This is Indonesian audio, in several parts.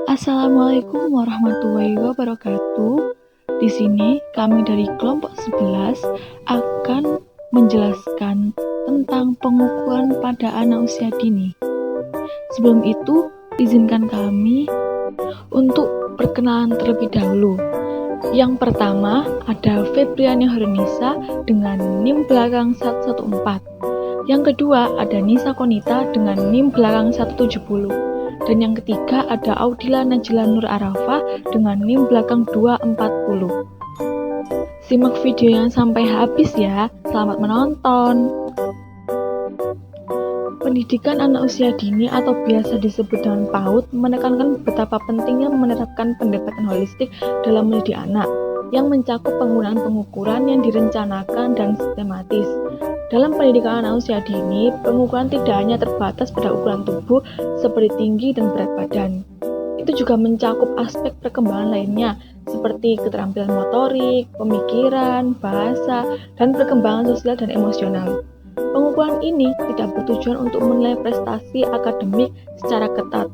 Assalamualaikum warahmatullahi wabarakatuh. Di sini kami dari kelompok 11 akan menjelaskan tentang pengukuran pada anak usia dini. Sebelum itu, izinkan kami untuk perkenalan terlebih dahulu. Yang pertama ada Febriani Harunisa dengan NIM belakang 114. Yang kedua ada Nisa Konita dengan NIM belakang 170. Dan yang ketiga ada Audila Najla Nur Arafah dengan NIM belakang 240. Simak videonya sampai habis ya. Selamat menonton. Pendidikan anak usia dini atau biasa disebut dengan PAUD menekankan betapa pentingnya menerapkan pendekatan holistik dalam mendidik anak yang mencakup penggunaan pengukuran yang direncanakan dan sistematis. Dalam pendidikan anak usia dini, pengukuran tidak hanya terbatas pada ukuran tubuh seperti tinggi dan berat badan. Itu juga mencakup aspek perkembangan lainnya seperti keterampilan motorik, pemikiran, bahasa, dan perkembangan sosial dan emosional. Pengukuran ini tidak bertujuan untuk menilai prestasi akademik secara ketat.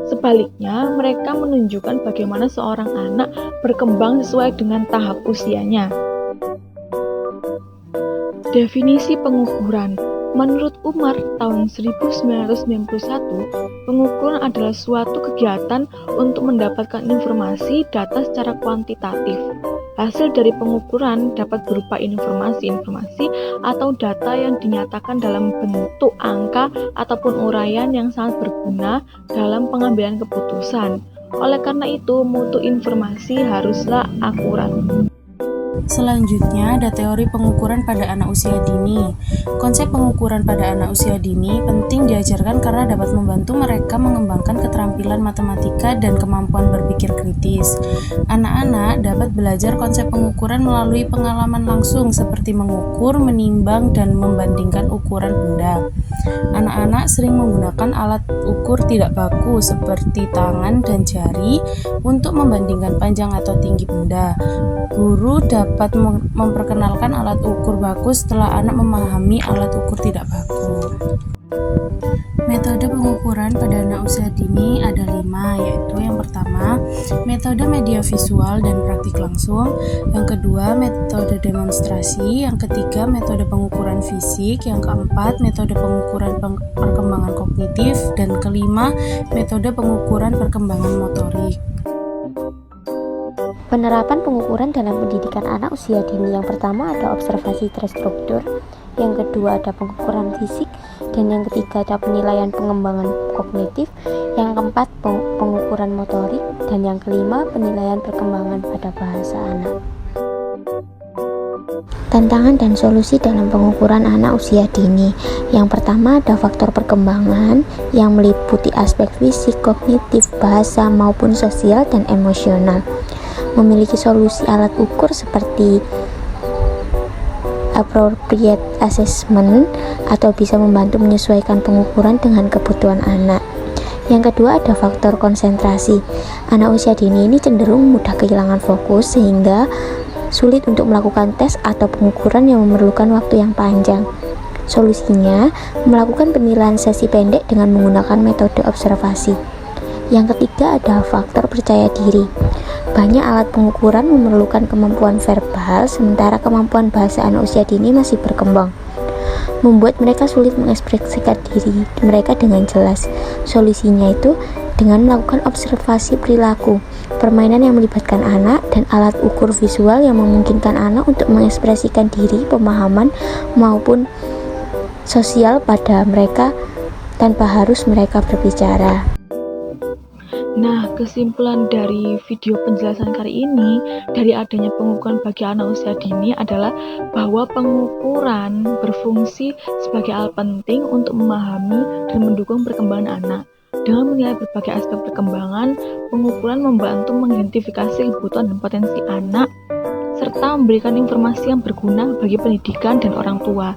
Sebaliknya, mereka menunjukkan bagaimana seorang anak berkembang sesuai dengan tahap usianya. Definisi pengukuran. Menurut Umar tahun 1991, pengukuran adalah suatu kegiatan untuk mendapatkan informasi data secara kuantitatif. Hasil dari pengukuran dapat berupa informasi-informasi atau data yang dinyatakan dalam bentuk angka ataupun uraian yang sangat berguna dalam pengambilan keputusan. Oleh karena itu, mutu informasi haruslah akurat. Selanjutnya ada teori pengukuran pada anak usia dini. Konsep pengukuran pada anak usia dini penting diajarkan karena dapat membantu mereka mengembangkan keterampilan matematika dan kemampuan berpikir kritis. Anak-anak dapat belajar konsep pengukuran melalui pengalaman langsung seperti mengukur, menimbang, dan membandingkan ukuran benda. Anak-anak sering menggunakan alat ukur tidak baku seperti tangan dan jari untuk membandingkan panjang atau tinggi benda. Guru dapat memperkenalkan alat ukur baku setelah anak memahami alat ukur tidak baku. Metode pengukuran pada anak usia dini ada 5, yaitu yang pertama, metode media visual dan praktik langsung, yang kedua, metode demonstrasi, yang ketiga, metode pengukuran fisik, yang keempat, metode pengukuran perkembangan kognitif, dan kelima, metode pengukuran perkembangan motorik. Penerapan pengukuran dalam pendidikan anak usia dini yang pertama ada observasi terstruktur, yang kedua ada pengukuran fisik, dan yang ketiga ada penilaian pengembangan kognitif, yang keempat pengukuran motorik, dan yang kelima penilaian perkembangan pada bahasa anak. Tantangan dan solusi dalam pengukuran anak usia dini. Yang pertama ada faktor perkembangan yang meliputi aspek fisik, kognitif, bahasa maupun sosial dan emosional. Memiliki solusi alat ukur seperti appropriate assessment atau bisa membantu menyesuaikan pengukuran dengan kebutuhan anak. Yang kedua ada faktor konsentrasi. Anak usia dini ini cenderung mudah kehilangan fokus sehingga sulit untuk melakukan tes atau pengukuran yang memerlukan waktu yang panjang. Solusinya, melakukan penilaian sesi pendek dengan menggunakan metode observasi. Yang ketiga ada faktor percaya diri. Banyak alat pengukuran memerlukan kemampuan verbal, sementara kemampuan bahasa anak usia dini masih berkembang, membuat mereka sulit mengekspresikan diri mereka dengan jelas. Solusinya itu dengan melakukan observasi perilaku, permainan yang melibatkan anak, dan alat ukur visual yang memungkinkan anak untuk mengekspresikan diri, pemahaman, maupun sosial pada mereka tanpa harus mereka berbicara. Nah, kesimpulan dari video penjelasan kali ini dari adanya pengukuran bagi anak usia dini adalah bahwa pengukuran berfungsi sebagai alat penting untuk memahami dan mendukung perkembangan anak. Dengan menilai berbagai aspek perkembangan, pengukuran membantu mengidentifikasi kebutuhan dan potensi anak, serta memberikan informasi yang berguna bagi pendidikan dan orang tua.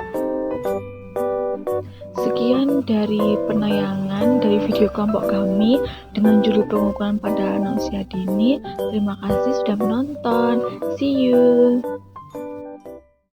Sekian dari penayangan dari video kelompok kami dengan judul pengukuran pada anak usia dini. Terima kasih sudah menonton. See you.